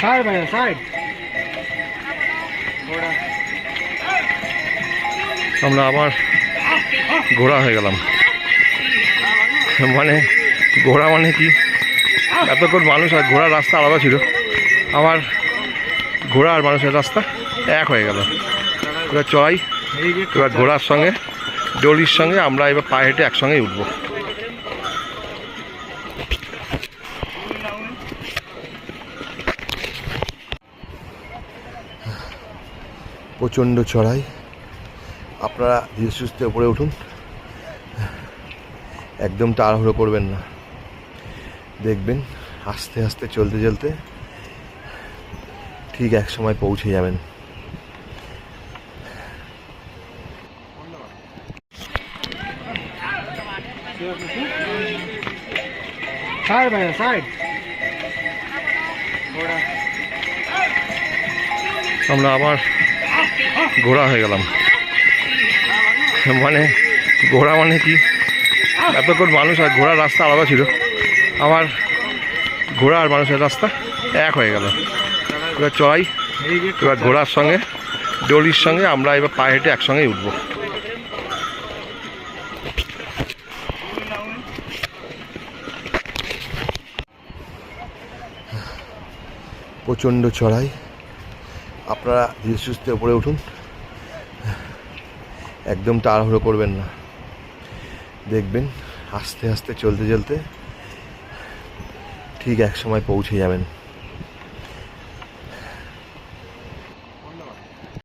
Side भैया side. আমরা আবার ঘোড়া হয়ে গেলাম। মানে ঘোড়া মানে কি, এতক্ষণ মানুষ আর ঘোড়ার রাস্তা আলাদা ছিল, আবার ঘোড়া আর মানুষের রাস্তা এক হয়ে গেল। এবার চড়াই, এবার ঘোড়ার সঙ্গে ডলির সঙ্গে আমরা এবার পায়ে হেঁটে একসঙ্গেই উঠবো। প্রচণ্ড চড়াই, আপনারা ধীরে সুস্থে উপরে উঠুন, একদম তাড়াহুড়ো করবেন না। দেখবেন আস্তে আস্তে চলতে চলতে ঠিক এক সময় পৌঁছে যাবেন। साइड भैया साइड। আমরা আবার ঘোড়া হয়ে গেলাম। মানে ঘোড়া মানে কি, এতক্ষণ মানুষ আর ঘোড়ার রাস্তা আলাদা ছিল, আবার ঘোড়া আর মানুষের রাস্তা এক হয়ে গেল। এবার চড়াই, এবার ঘোড়ার সঙ্গে ডলির সঙ্গে আমরা এবার পায়ে হেঁটে একসঙ্গেই উঠবো। প্রচণ্ড চড়াই, আপনারা ধীরে সুস্থে উপরে উঠুন, একদম তাড়াহুড়ো করবেন না। দেখবেন আস্তে আস্তে চলতে চলতে ঠিক এক সময় পৌঁছে যাবেন।